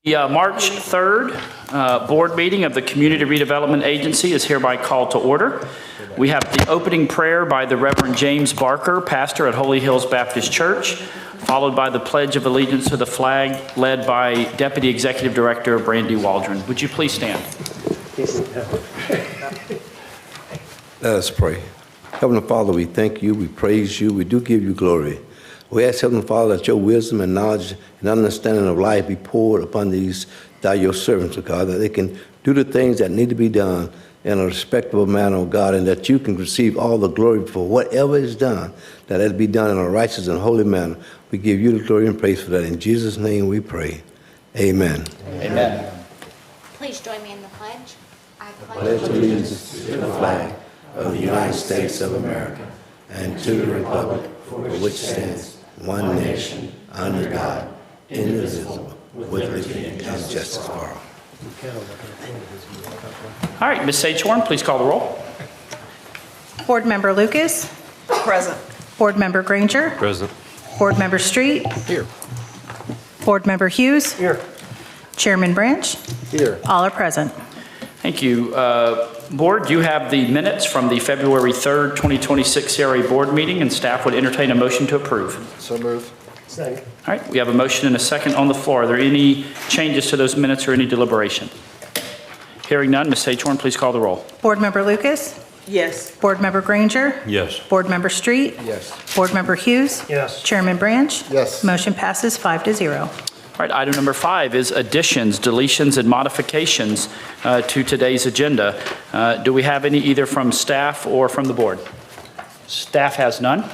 The March 3rd board meeting of the Community Redevelopment Agency is hereby called to order. We have the opening prayer by the Reverend James Barker, pastor at Holy Hills Baptist Church, followed by the Pledge of Allegiance to the flag, led by Deputy Executive Director Brandy Waldron. Would you please stand? Let us pray. Heavenly Father, we thank you, we praise you, we do give you glory. We ask, Heavenly Father, that your wisdom and knowledge and understanding of life be poured upon your servants, O God, that they can do the things that need to be done in a respectable manner, O God, and that you can receive all the glory for whatever is done, that it be done in a righteous and holy manner. We give you the glory and praise for that. In Jesus' name we pray. Amen. Amen. Please join me in the pledge. I Pledge allegiance to the flag of the United States of America and to the republic for which stands one nation, under God, indivisible, with liberty and justice for all. All right, Ms. Sagehorn, please call the roll. Board Member Lucas. Present. Board Member Granger. Present. Board Member Street. Here. Board Member Hughes. Here. Chairman Branch. Here. All are present. Thank you. Board, you have the minutes from the February 3rd, 2026 CRA board meeting, and staff would entertain a motion to approve. So moved. Second. All right, we have a motion and a second on the floor. Are there any changes to those minutes or any deliberation? Hearing none, Ms. Sagehorn, please call the roll. Board Member Lucas. Yes. Board Member Granger. Yes. Board Member Street. Yes. Board Member Hughes. Yes. Chairman Branch. Yes. Motion passes 5-0. All right, item number 5 is additions, deletions, and modifications to today's agenda. Do we have any either from staff or from the board? Staff has none.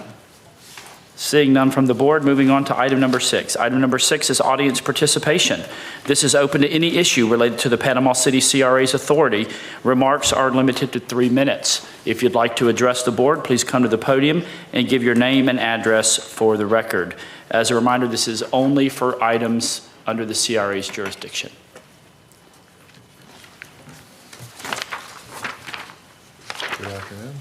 Seeing none from the board, moving on to item number 6. Item number 6 is audience participation. This is open to any issue related to the Panama City CRA's authority. Remarks are limited to 3 minutes. If you'd like to address the board, please come to the podium and give your name and address for the record. As a reminder, this is only for items under the CRA's jurisdiction. Good afternoon.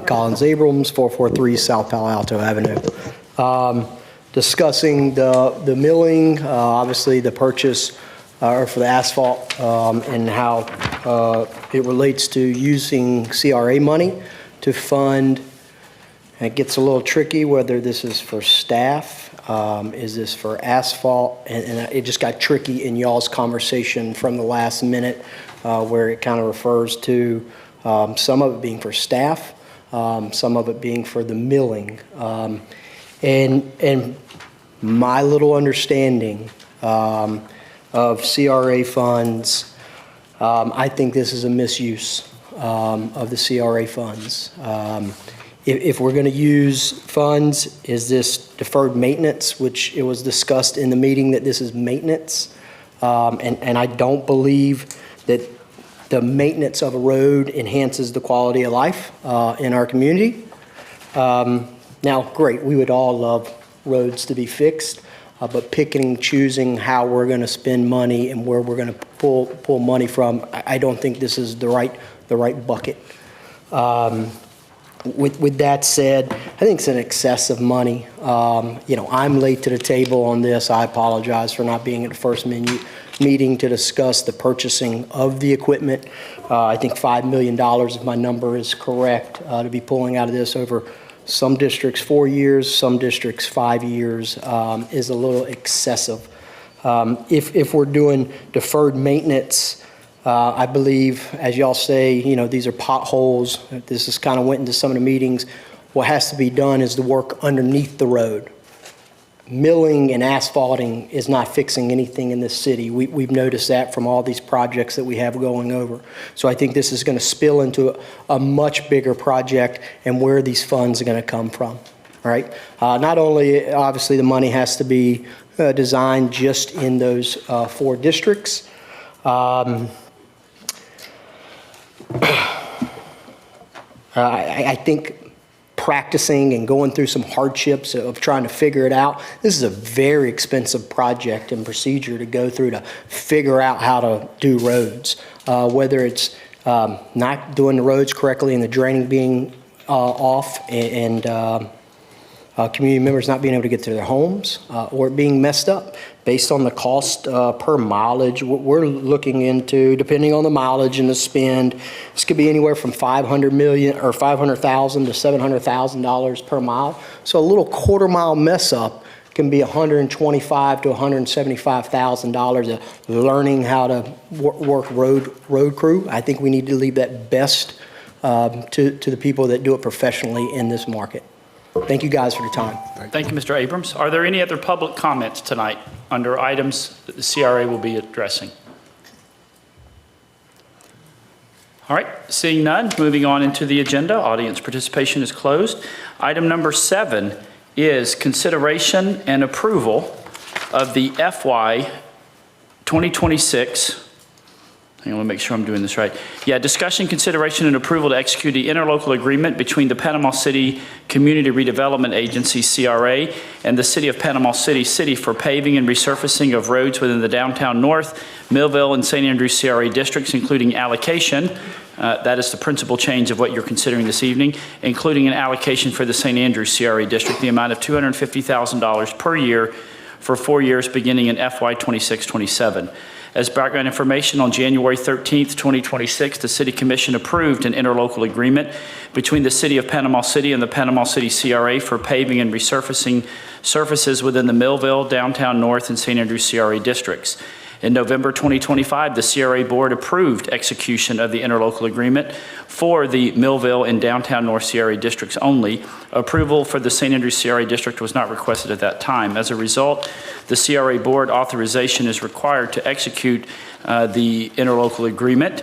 Collins Abrams, 443 South Palo Alto Avenue. Discussing the milling, obviously the purchase for the asphalt, and how it relates to using CRA money to fund. It gets a little tricky whether this is for staff, is this for asphalt, and it just got tricky in y'all's conversation from the last minute where it kind of refers to some of it being for staff, some of it being for the milling. And my little understanding of CRA funds, I think this is a misuse of the CRA funds. If we're going to use funds, is this deferred maintenance, which it was discussed in the meeting that this is maintenance, and I don't believe that the maintenance of a road enhances the quality of life in our community. Now, great, we would all love roads to be fixed, but picking and choosing how we're going to spend money and where we're going to pull money from, I don't think this is the right bucket. With that said, I think it's an excess of money. I'm late to the table on this. I apologize for not being at the first meeting to discuss the purchasing of the equipment. I think $5 million, if my number is correct, to be pulling out of this over some districts 4 years, some districts 5 years, is a little excessive. If we're doing deferred maintenance, I believe, as y'all say, these are potholes. This is kind of went into some of the meetings. What has to be done is the work underneath the road. Milling and asphalting is not fixing anything in this city. We've noticed that from all these projects that we have going over. So I think this is going to spill into a much bigger project and where these funds are going to come from. All right. Not only, obviously, the money has to be designed just in those 4 districts. I think practicing and going through some hardships of trying to figure it out. This is a very expensive project and procedure to go through to figure out how to do roads, whether it's not doing the roads correctly and the draining being off and community members not being able to get to their homes or being messed up. Based on the cost per mileage, what we're looking into, depending on the mileage and the spend, this could be anywhere from $500,000 to $700,000 per mile. So a little quarter-mile mess-up can be $125,000 to $175,000 of learning how to work road crew. I think we need to leave that best to the people that do it professionally in this market. Thank you guys for the time. Thank you, Mr. Abrams. Are there any other public comments tonight under items that the CRA will be addressing? All right, seeing none, moving on into the agenda. Audience participation is closed. Item number 7 is consideration and approval of the FY 2026. I want to make sure I'm doing this right. Yeah, discussion, consideration, and approval to execute the interlocal agreement between the Panama City Community Redevelopment Agency, CRA, and the City of Panama City for paving and resurfacing of roads within the downtown North, Millville, and St. Andrews CRA districts, including allocation. That is the principal change of what you're considering this evening, including an allocation for the St. Andrews CRA district, the amount of $250,000 per year for 4 years beginning in FY 26-27. As background information, on January 13th, 2026, the City Commission approved an interlocal agreement between the City of Panama City and the Panama City CRA for paving and resurfacing surfaces within the Millville, Downtown North, and St. Andrews CRA districts. In November 2025, the CRA Board approved execution of the interlocal agreement for the Millville and Downtown North CRA districts only. Approval for the St. Andrews CRA district was not requested at that time. As a result, the CRA Board authorization is required to execute the interlocal agreement,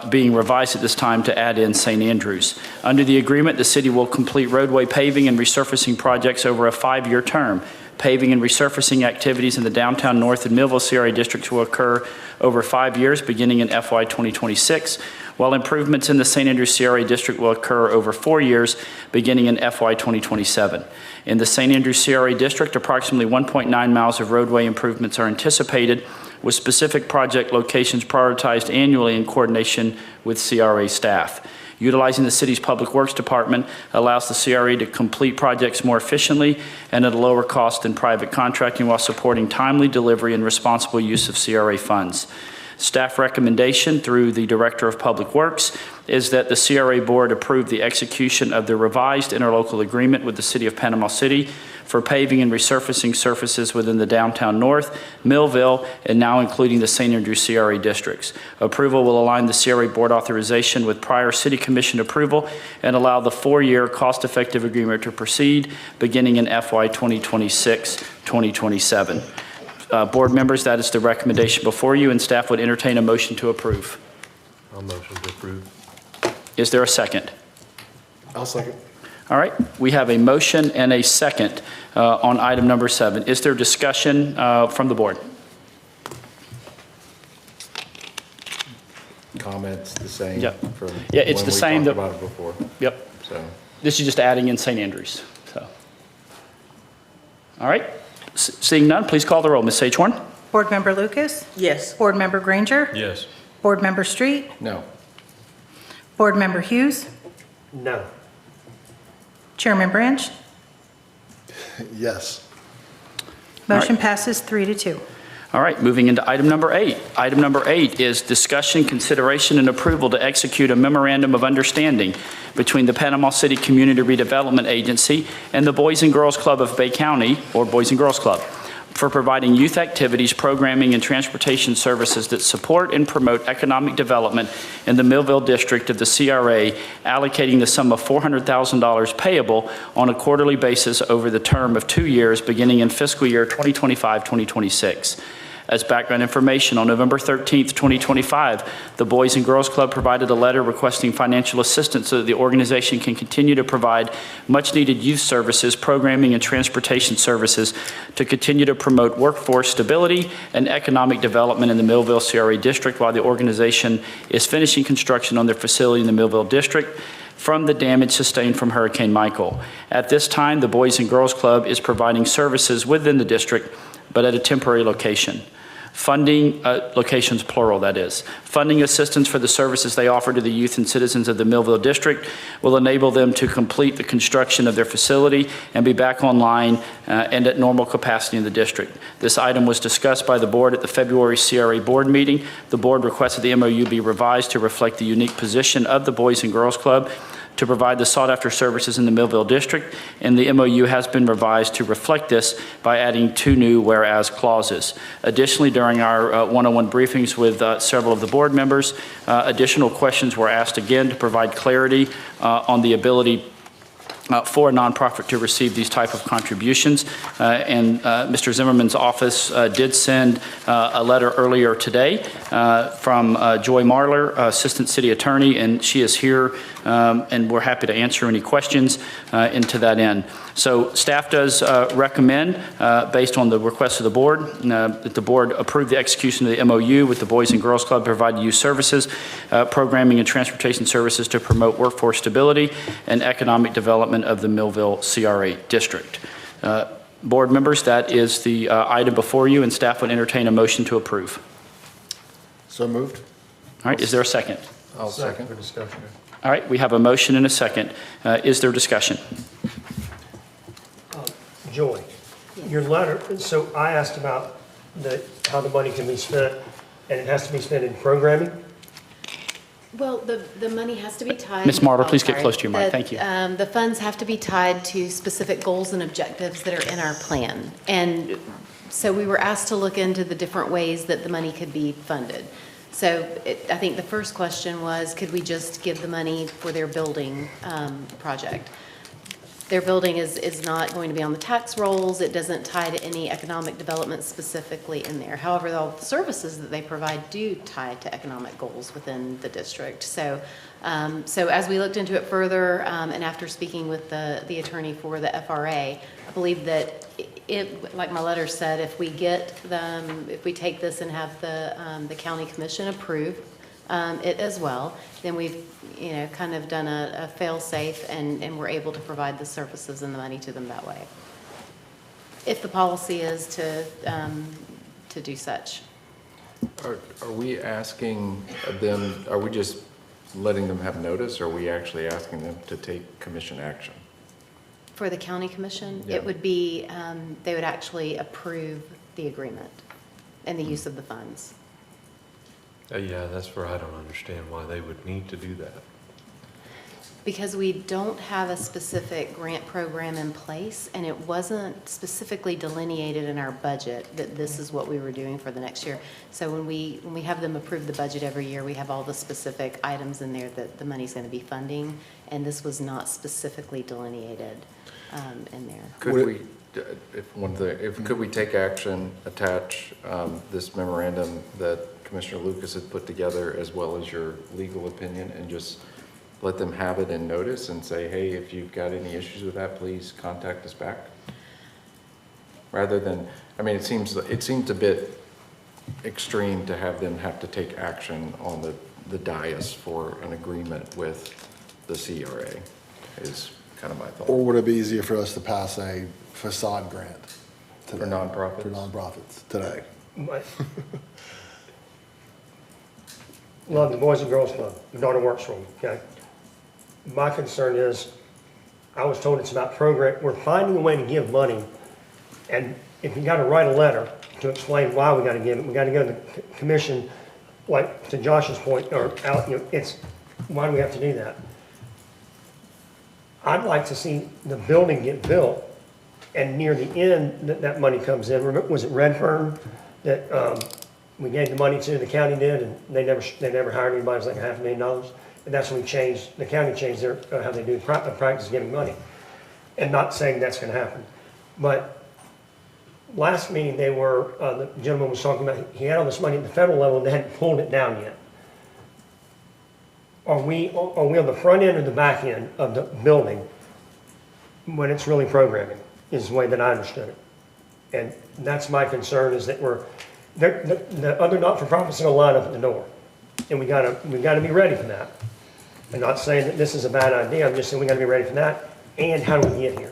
being revised at this time to add in St. Andrews. Under the agreement, the city will complete roadway paving and resurfacing projects over a 5-year term. Paving and resurfacing activities in the Downtown North and Millville CRA districts will occur over 5 years, beginning in FY 2026, while improvements in the St. Andrews CRA district will occur over 4 years, beginning in FY 2027. In the St. Andrews CRA district, approximately 1.9 miles of roadway improvements are anticipated, with specific project locations prioritized annually in coordination with CRA staff. Utilizing the city's Public Works Department allows the CRA to complete projects more efficiently and at a lower cost than private contracting, while supporting timely delivery and responsible use of CRA funds. Staff recommendation through the Director of Public Works is that the CRA Board approve the execution of the revised interlocal agreement with the City of Panama City for paving and resurfacing surfaces within the Downtown North, Millville, and now including the St. Andrews CRA districts. Approval will align the CRA Board authorization with prior City Commission approval and allow the 4-year cost-effective agreement to proceed beginning in FY 2026-2027. Board members, that is the recommendation before you, and staff would entertain a motion to approve. I'll motion to approve. Is there a second? I'll second. All right, we have a motion and a second on item number 7. Is there discussion from the board? Comments the same. Yeah. From Yeah, it's when the we same talked that- about it before. Yep. So This is just adding in St. Andrews. So, all right, seeing none, please call the roll. Ms. Sagehorn? Board Member Lucas? Yes. Board Member Granger? yes. Board Member Street? No. Board Member Hughes? No. Chairman Branch? Yes. Motion passes 3-2. All right, moving into item number 8. Item number 8 is discussion, consideration, and approval to execute a memorandum of understanding between the Panama City Community Redevelopment Agency and the Boys and Girls Club of Bay County, or Boys and Girls Club, for providing youth activities, programming, and transportation services that support and promote economic development in the Millville district of the CRA, allocating the sum of $400,000 payable on a quarterly basis over the term of 2 years, beginning in fiscal year 2025-2026. As background information, on November 13th, 2025, the Boys and Girls Club provided a letter requesting financial assistance so that the organization can continue to provide much-needed youth services, programming, and transportation services to continue to promote workforce stability and economic development in the Millville CRA district while the organization is finishing construction on their facility in the Millville district from the damage sustained from Hurricane Michael. At this time, the Boys and Girls Club is providing services within the district, but at a temporary location. funding, locations plural, that is, funding assistance for the services they offer to the youth and citizens of the Millville District will enable them to complete the construction of their facility and be back online and at normal capacity in the district. This item was discussed by the board at the February CRA board meeting. The board requested the MOU be revised to reflect the unique position of the Boys and Girls Club to provide the sought-after services in the Millville District, and the MOU has been revised to reflect this by adding 2 new whereas clauses. Additionally, during our one-on-one briefings with several of the board members, additional questions were asked again to provide clarity on the ability for a nonprofit to receive these type of contributions. And Mr. Zimmerman's office did send a letter earlier today from Joy Marler, Assistant City Attorney, and she is here, and we're happy to answer any questions into that end. So staff does recommend, based on the request of the board, that the board approve the execution of the MOU with the Boys and Girls Club to provide youth services, programming and transportation services to promote workforce stability and economic development of the Millville CRA District. Board members, that is the item before you, and staff would entertain a motion to approve. So moved. All right, is there a second? I'll second for discussion. All right, we have a motion and a second. Is there discussion? Joy, your letter, so I asked about how the money can be spent, and it has to be spent in programming? Well, the money has to be tied. Ms. Marler, please get sorry. close to your mic. Thank you. The funds have to be tied to specific goals and objectives that are in our plan. And so we were asked to look into the different ways that the money could be funded. So I think the first question was, could we just give the money for their building project? Their building is not going to be on the tax rolls. It doesn't tie to any economic development specifically in there. However, all the services that they provide do tie to economic goals within the district. So, so as we looked into it further, and after speaking with the attorney for the FRA, I believe that it, like my letter said, if we get them, if we take this and have the county commission approve it as well, then we've, kind of done a fail-safe and we're able to provide the services and the money to them that way. If the policy is to do such. Are we asking them, are we just letting them have notice, or are we actually asking them to take commission action? For the county commission, Yeah. it would be, they would actually approve the agreement and the use of the funds. Yeah, that's where I don't understand why they would need to do that. Because we don't have a specific grant program in place, and it wasn't specifically delineated in our budget that this is what we were doing for the next year. So when we have them approve the budget every year, we have all the specific items in there that the money's going to be funding, and this was not specifically delineated in there. Could we, could we take action, attach this memorandum that Commissioner Lucas had put together, as well as your legal opinion, and just let them have it in notice and say, hey, if you've got any issues with that, please contact us back? Rather than, I mean, it seems a bit extreme to have them have to take action on the dais for an agreement with the CRA, is kind of my thought. Or would it be easier for us to pass a facade grant today? For nonprofits? For nonprofits today. Love the Boys and Girls Club, my daughter works for them, okay? My concern is, I was told it's about program, we're finding a way to give money, and if you gotta write a letter to explain why we gotta give it, we gotta go to the commission, like to Josh's point, or out, it's, why do we have to do that? I'd like to see the building get built, and near the end, that money comes in. Remember, was it Redfern that we gave the money to, the county did, and they never hired anybody, it was like $500,000. And that's when the county changed their, how they do practice giving money. And not saying that's gonna happen. But last meeting, the gentleman was talking about, he had all this money at the federal level, and they hadn't pulled it down yet. Are we on the front end or the back end of the building when it's really programming, is the way that I understood it. And that's my concern, is that the other not-for-profits are gonna line up at the door. And we gotta be ready for that. I'm not saying that this is a bad idea, I'm just saying we gotta be ready for that. And how do we get here?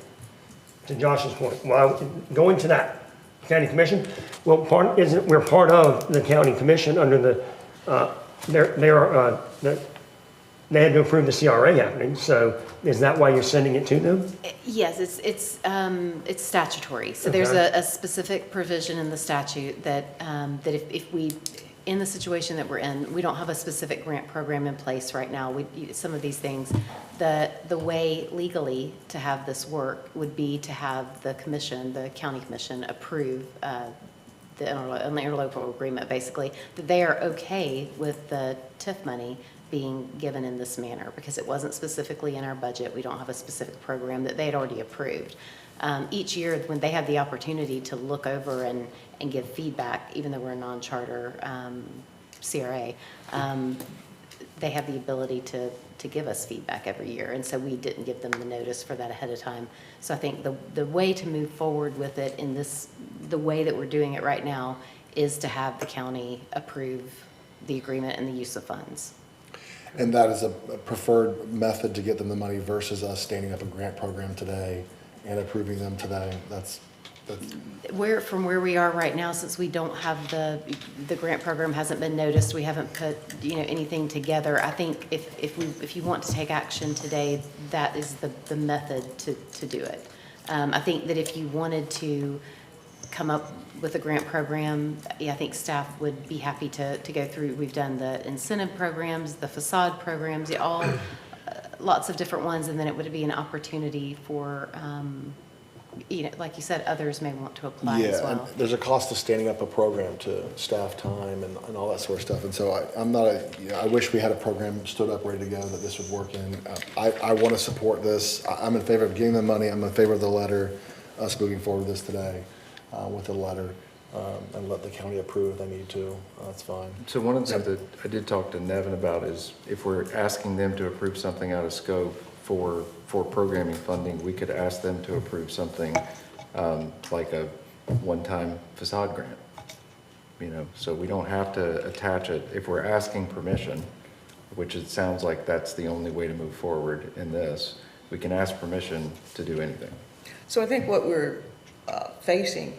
To Josh's point, well, go into that County Commission? Well, we're part of the county commission under the, they had to approve the CRA happening, so is that why you're sending it to them? Yes, it's statutory. So there's Okay. a specific provision in the statute that, that if we, in the situation that we're in, we don't have a specific grant program in place right now. Some of these things, the way legally to have this work would be to have the commission, the county commission, approve the interlocal agreement, basically, that they are okay with the TIF money being given in this manner, because it wasn't specifically in our budget. We don't have a specific program that they had already approved. Each year, when they have the opportunity to look over and give feedback, even though we're a non-charter CRA, they have the ability to give us feedback every year, and so we didn't give them the notice for that ahead of time. So I think the way to move forward with it in this, the way that we're doing it right now, is to have the county approve the agreement and the use of funds. And that is a preferred method to get them the money versus us standing up a grant program today and approving them today. That's From where we are right now, since we don't have the grant program hasn't been noticed, we haven't put, anything together. I think if you want to take action today, that is the method to do it. I think that if you wanted to come up with a grant program, I think staff would be happy to go through. We've done the incentive programs, the facade programs, all lots of different ones, and then it would be an opportunity for, like you said, others may want to apply as yeah, and well. there's a cost to standing up a program to staff time and all that sort of stuff. And so I'm not I wish we had a program stood up ready to go that this would work in. I want to support this. I'm in favor of getting the money. I'm in favor of the letter, us moving forward with this today with the letter, and let the county approve if they need to. That's fine. So one of the things that I did talk to Nevin about is if we're asking them to approve something out of scope for programming funding, we could ask them to approve something like a one-time facade grant. So we don't have to attach it. If we're asking permission, which it sounds like that's the only way to move forward in this, we can ask permission to do anything. So I think what we're facing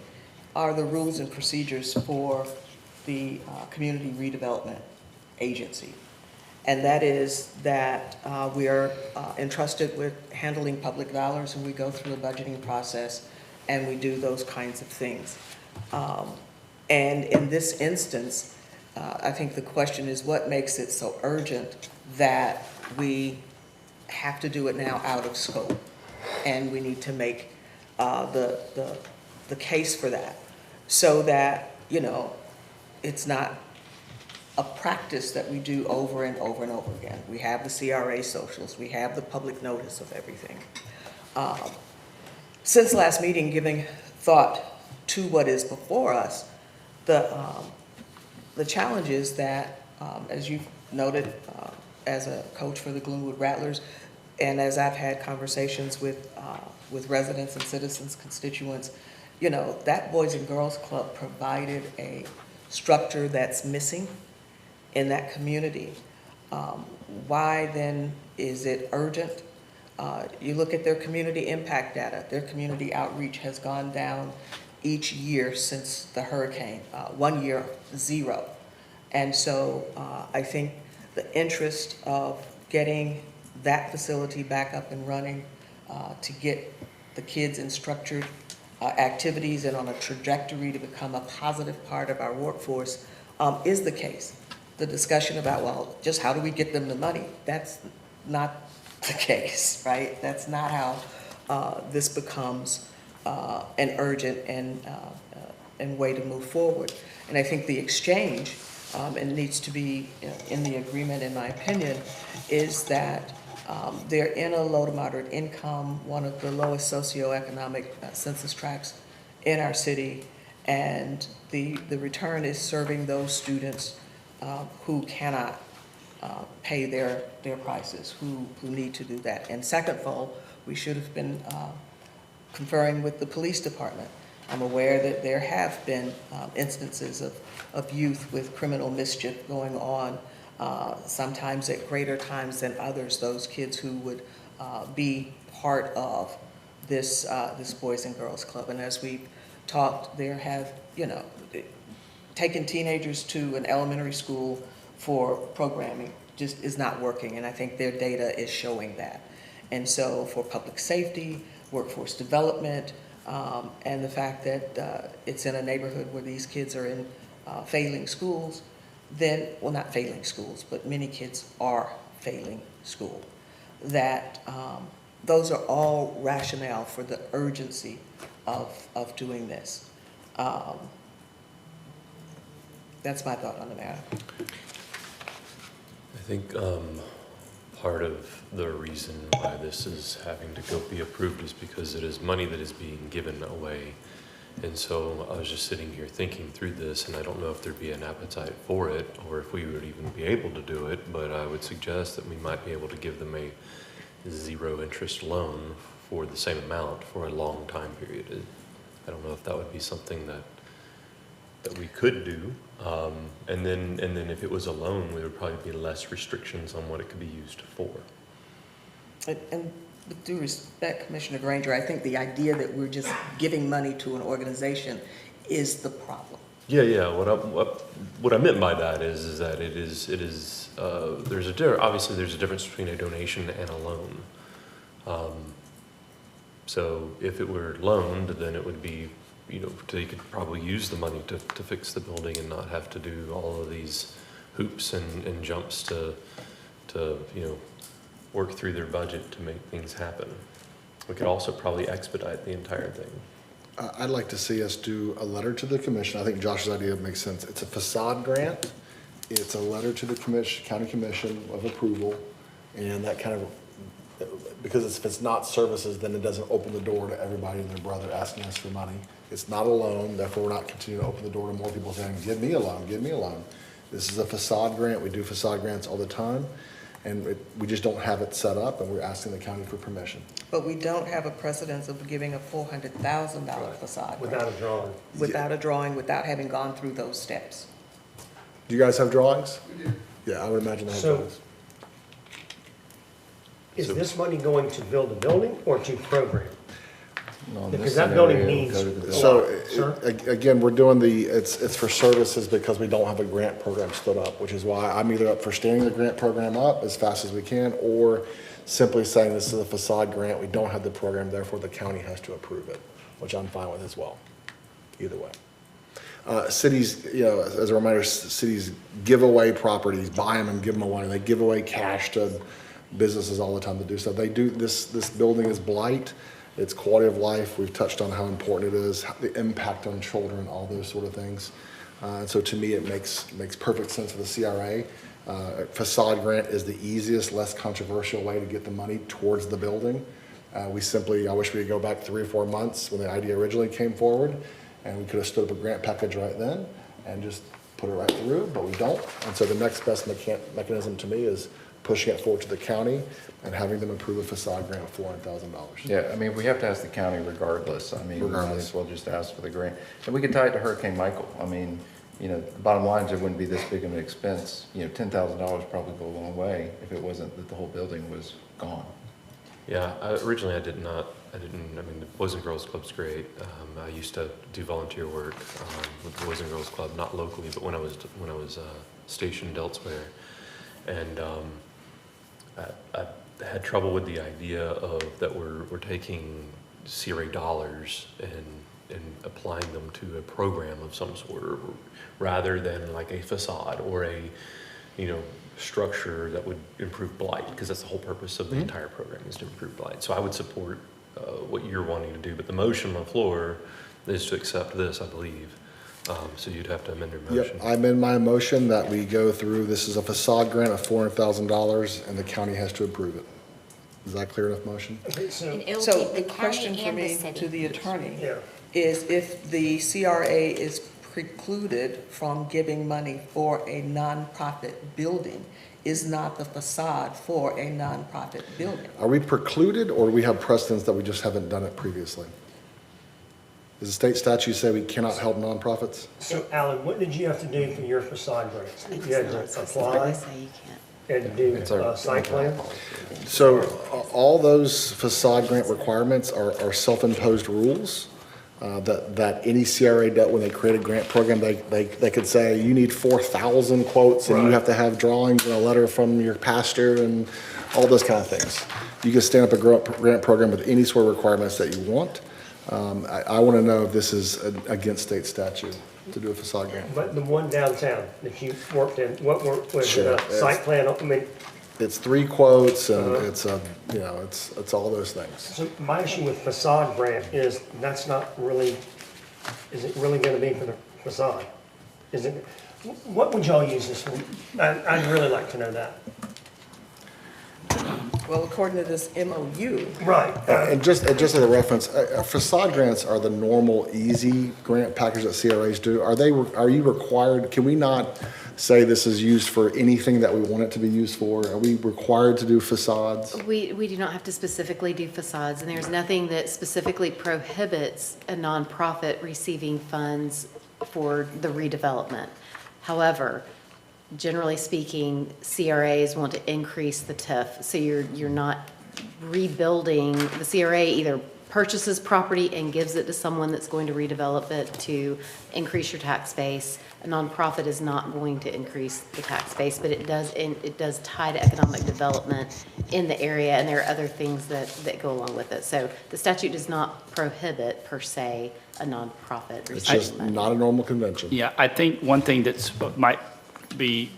are the rules and procedures for the Community Redevelopment Agency. And that is that we are entrusted with handling public dollars, and we go through a budgeting process and we do those kinds of things. And in this instance, I think the question is what makes it so urgent that we have to do it now out of scope? And we need to make the case for that, so that, it's not a practice that we do over and over and over again. We have the CRA socials, we have the public notice of everything. Since last meeting, giving thought to what is before us, the challenge is that, as you've noted, as a coach for the Glenwood Rattlers, and as I've had conversations with residents and citizens, constituents, that Boys and Girls Club provided a structure that's missing in that community. Why then is it urgent? You look at their community impact data. Their community outreach has gone down each year since the hurricane, 1 year, 0. And so I think the interest of getting that facility back up and running, to get the kids in structured activities and on a trajectory to become a positive part of our workforce is the case. The discussion about, well, just how do we get them the money? That's not the case, right? That's not how this becomes an urgent and way to move forward. And I think the exchange, and needs to be in the agreement, in my opinion, is that they're in a low to moderate income, one of the lowest socioeconomic census tracts in our city, and the return is serving those students who cannot pay their prices, who need to do that. And second of all, we should have been conferring with the police department. I'm aware that there have been instances of youth with criminal mischief going on, sometimes at greater times than others, those kids who would be part of this Boys and Girls Club. And as we talked, there have, taken teenagers to an elementary school for programming just is not working, and I think their data is showing that. And so for public safety, workforce development, and the fact that it's in a neighborhood where these kids are in failing schools, then, well, not failing schools, but many kids are failing school, that those are all rationale for the urgency of doing this. That's my thought on the matter. I think part of the reason why this is having to go be approved is because it is money that is being given away. And so I was just sitting here thinking through this, and I don't know if there'd be an appetite for it or if we would even be able to do it, but I would suggest that we might be able to give them a zero interest loan for the same amount for a long time period. I don't know if that would be something that we could do. And then if it was a loan, there would probably be less restrictions on what it could be used for. And with due respect, Commissioner Granger, I think the idea that we're just giving money to an organization is the problem. Yeah. What I meant by that is that obviously there's a difference between a donation and a loan. So if it were loaned, then it would be, you could probably use the money to fix the building and not have to do all of these hoops and jumps to work through their budget to make things happen. We could also probably expedite the entire thing. I'd like to see us do a letter to the commission. I think Josh's idea makes sense. It's a facade grant. It's a letter to the county commission of approval, and that kind of, because if it's not services, then it doesn't open the door to everybody and their brother asking us for money. It's not a loan, therefore we're not continuing to open the door to more people saying, give me a loan, give me a loan. This is a facade grant. We do facade grants all the time, and we just don't have it set up, and we're asking the county for permission. But we don't have a precedence of giving a $400,000 facade grant. Without a drawing. Without a drawing, without having gone through those steps. Do you guys have drawings? We do. Yeah, I would imagine they have So- drawings. Is this money going to build a building or to program? No, in Because this that building scenario, needs go to the building. So, Sir? again, we're doing it's for services because we don't have a grant program stood up, which is why I'm either up for standing the grant program up as fast as we can, or simply saying this is a facade grant, we don't have the program, therefore the county has to approve it, which I'm fine with as well, either way. Cities, as a reminder, cities give away properties, buy them and give them away. They give away cash to businesses all the time to do stuff. They do, this building is blight. It's quality of life. We've touched on how important it is, the impact on children, all those sort of things. And so to me, it makes perfect sense for the CRA. Facade grant is the easiest, less controversial way to get the money towards the building. I wish we could go back 3 or 4 months when the idea originally came forward, and we could have stood up a grant package right then and just put it right through, but we don't. And so the next best mechanism to me is pushing it forward to the county and having them approve a facade grant of $400,000. Yeah, I mean, we have to ask the county regardless. I mean, we might as well just ask for the grant. And we could tie it to Hurricane Michael. I mean, the bottom line is it wouldn't be this big of an expense. $10,000 probably go a long way if it wasn't that the whole building was gone. Yeah, originally I mean, the Boys and Girls Club's great. I used to do volunteer work with the Boys and Girls Club, not locally, but when I was stationed elsewhere. And I had trouble with the idea of that we're taking CRA dollars and applying them to a program of some sort, rather than like a facade or a structure that would improve blight, because that's the whole purpose of the entire program, is to improve blight. So I would support what you're wanting to do, but the motion on the floor is to accept this, I believe. So you'd have to amend your motion. Yep, I amend my motion that we go through, this is a facade grant of $400,000 and the county has to approve it. Is that clear enough motion? Okay, so, And it'll So be the the question county for and the me city. to the attorney yeah. is if the CRA is precluded from giving money for a nonprofit building, is not the facade for a nonprofit building? Are we precluded, or do we have precedents that we just haven't done it previously? Does the state statute say we cannot help nonprofits? So Alan, what did you have to do for your facade grants? You had to They apply say you can't. and do It's our- site plan? So all those facade grant requirements are self-imposed rules. that any CRA dealt when they create a grant program, they could say, you need 4,000 quotes and you have to have drawings and a letter from your pastor and all those kind of things. You can stand up a grant program with any sort of requirements that you want. I want to know if this is against state statute to do a facade grant. But the one downtown that you worked in, what was Sure. it, site plan, I mean, It's 3 quotes and it's it's all those things. so my issue with facade grant is that's not really, is it really gonna be for the facade? Is it, what would y'all use this for? I'd really like to know that. Well, according to this MOU, Right. And just as a reference, facade grants are the normal, easy grant package that CRAs do. Are you required, can we not say this is used for anything that we want it to be used for? Are we required to do facades? We do not have to specifically do facades, and there's nothing that specifically prohibits a nonprofit receiving funds for the redevelopment. However, generally speaking, CRAs want to increase the TIF, so you're not rebuilding. The CRA either purchases property and gives it to someone that's going to redevelop it to increase your tax base. A nonprofit is not going to increase the tax base, but it does tie to economic development in the area, and there are other things that go along with it. So the statute does not prohibit, per se, a nonprofit It's receiving just money. not a normal convention. Yeah, I think one thing that's might be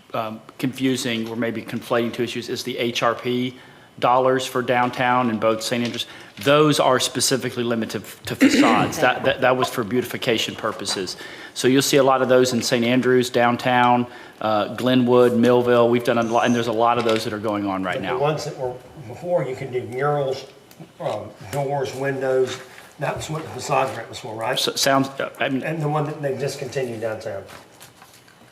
confusing or maybe conflating two issues is the HRP dollars for downtown in both St. Andrews. Those are specifically limited to facades. That was for beautification purposes. So you'll see a lot of those in St. Andrews, downtown, Glenwood, Millville. We've done a lot, and there's a lot of those that are going on right The now. ones that were before, you could do murals, doors, windows. That's what the facade grant was for, right? So, sounds, I mean, And the one that they discontinued downtown.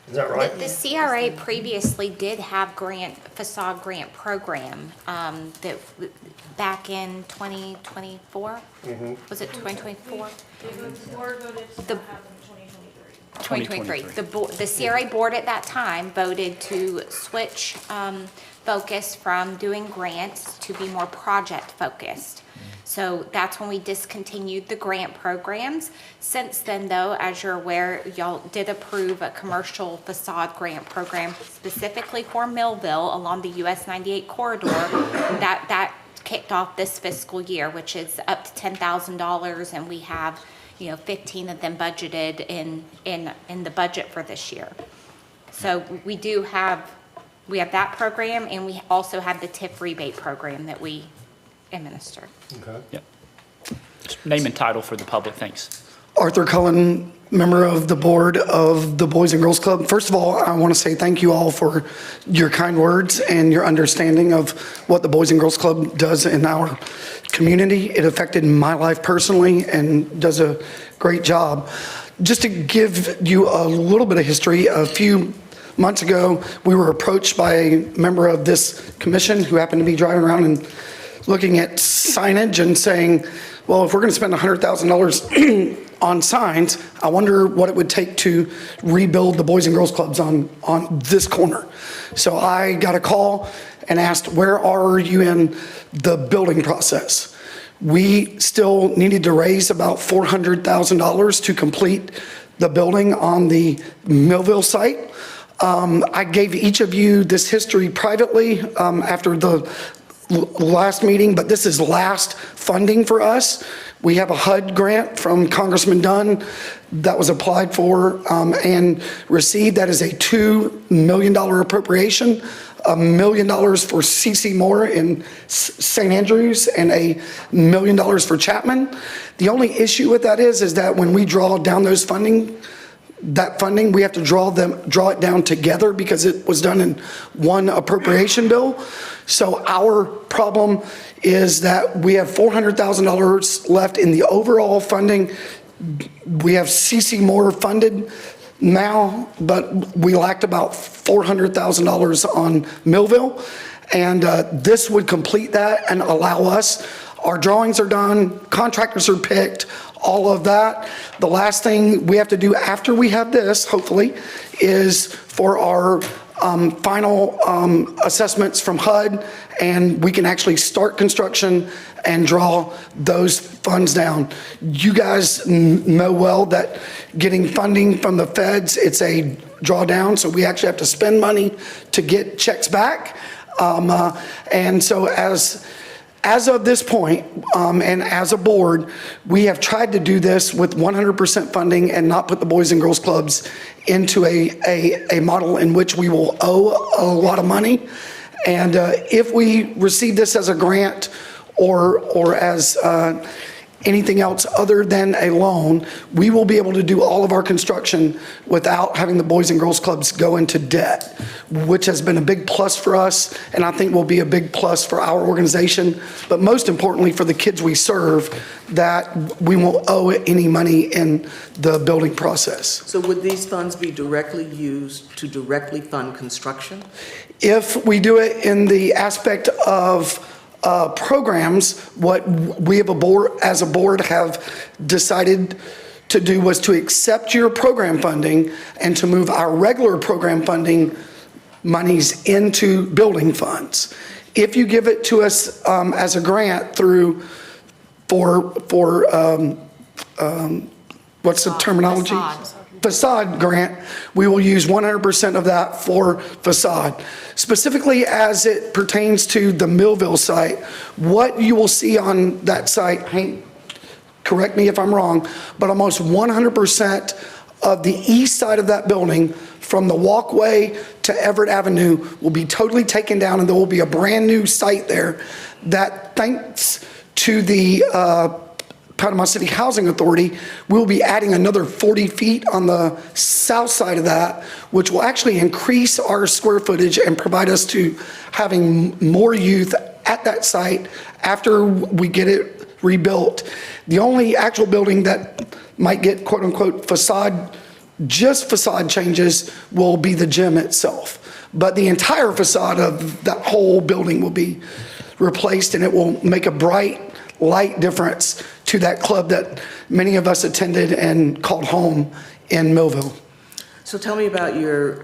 Is that right? The CRA previously did have facade grant program, that, back in 2024? Was it 2024? The board voted to The- not have them in 2023. 2023. The CRA board at that time voted to switch focus from doing grants to be more project focused. So that's when we discontinued the grant programs. Since then, though, as you're aware, y'all did approve a commercial facade grant program specifically for Millville along the US 98 corridor. That kicked off this fiscal year, which is up to $10,000, and we have 15 of them budgeted in the budget for this year. So we have that program, and we also have the TIF rebate program that we administer. Okay. yeah. Name and title for the public, thanks. Arthur Cullen, member of the board of the Boys and Girls Club. First of all, I want to say thank you all for your kind words and your understanding of what the Boys and Girls Club does in our community. It affected my life personally and does a great job. Just to give you a little bit of history, a few months ago, we were approached by a member of this commission who happened to be driving around and looking at signage and saying, well, if we're going to spend $100,000 on signs, I wonder what it would take to rebuild the Boys and Girls Clubs on this corner. So I got a call and asked, where are you in the building process? We still needed to raise about $400,000 to complete the building on the Millville site. I gave each of you this history privately after the last meeting, but this is last funding for us. We have a HUD grant from Congressman Dunn that was applied for and received. That is a $2 million appropriation, $1 million for CC Moore in St. Andrews, and $1 million for Chapman. The only issue with that is that when we draw down those funding, we have to draw it down together because it was done in one appropriation bill. So our problem is that we have $400,000 left in the overall funding. We have CC Moore funded now, but we lacked about $400,000 on Millville. And this would complete that and allow us, our drawings are done, contractors are picked, all of that. The last thing we have to do after we have this, hopefully, is for our final assessments from HUD, and we can actually start construction and draw those funds down. You guys know well that getting funding from the feds, it's a drawdown, so we actually have to spend money to get checks back. And so as of this point, and as a board, we have tried to do this with 100% funding and not put the Boys and Girls Clubs into a model in which we will owe a lot of money. And if we receive this as a grant or as anything else other than a loan, we will be able to do all of our construction without having the Boys and Girls Clubs go into debt, which has been a big plus for us, and I think will be a big plus for our organization, but most importantly for the kids we serve, that we won't owe any money in the building process. So would these funds be directly used to directly fund construction? If we do it in the aspect of programs, what we as a board have decided to do was to accept your program funding and to move our regular program funding monies into building funds. If you give it to us as a grant what's the terminology? Facade grant, we will use 100% of that for facade. Specifically as it pertains to the Millville site, what you will see on that site, Hank, correct me if I'm wrong, but almost 100% of the east side of that building from the walkway to Everett Avenue will be totally taken down, and there will be a brand new site there that, thanks to the Panama City Housing Authority, we'll be adding another 40 feet on the south side of that, which will actually increase our square footage and provide us to having more youth at that site after we get it rebuilt. The only actual building that might get quote unquote just facade changes will be the gym itself. But the entire facade of that whole building will be replaced, and it will make a bright light difference to that club that many of us attended and called home in Millville. So tell me about your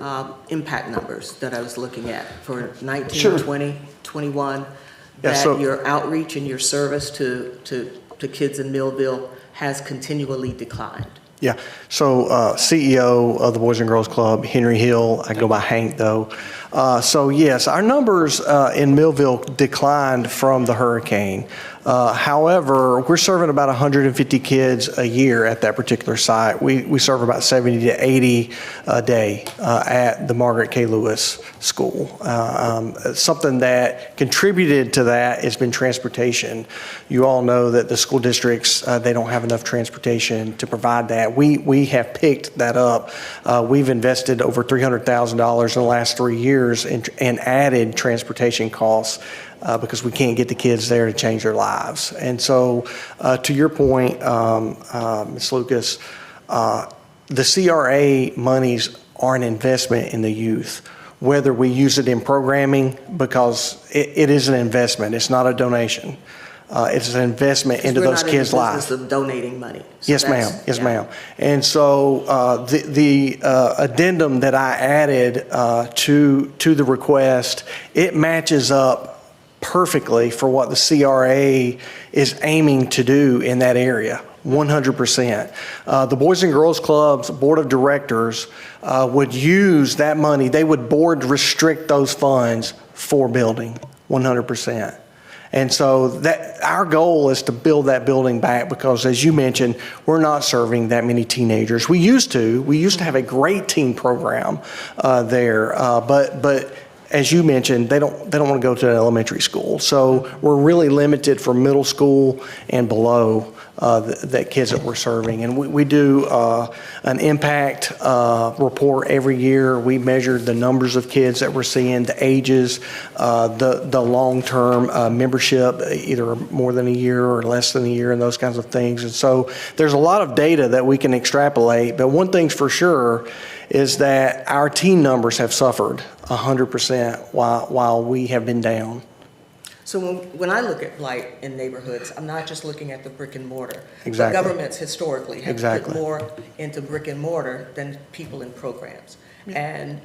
impact numbers that I was looking at for 19, Sure. 20, 21, Yeah, that so- your outreach and your service to kids in Millville has continually declined. Yeah, so CEO of the Boys and Girls Club, Henry Hill, I go by Hank though. So yes, our numbers in Millville declined from the hurricane. However, we're serving about 150 kids a year at that particular site. We serve about 70 to 80 a day at the Margaret K. Lewis School. Something that contributed to that has been transportation. You all know that the school districts, they don't have enough transportation to provide that. We have picked that up. We've invested over $300,000 in the last 3 years and added transportation costs because we can't get the kids there to change their lives. And so to your point, Ms. Lucas, the CRA monies are an investment in the youth, whether we use it in programming, because it is an investment. It's not a donation. It's an investment into those kids' We're not in the lives. business of donating money. So Yes, ma'am. that's- Yes, yeah. ma'am. And so the addendum that I added to the request, it matches up perfectly for what the CRA is aiming to do in that area. 100%. The Boys and Girls Club's Board of Directors would use that money. They would board restrict those funds for building, 100%. And so that our goal is to build that building back, because as you mentioned, we're not serving that many teenagers. We used to have a great teen program there, but as you mentioned, they don't want to go to an elementary school. So we're really limited for middle school and below the kids that we're serving. And we do an impact report every year. We measure the numbers of kids that we're seeing, the ages, the long-term membership, either more than a year or less than a year, and those kinds of things. And so there's a lot of data that we can extrapolate. But one thing's for sure is that our teen numbers have suffered 100% while we have been down. So when I look at blight in neighborhoods, I'm not just looking at the brick and mortar. Exactly. But governments historically have Exactly. put more into brick and mortar than people in programs. And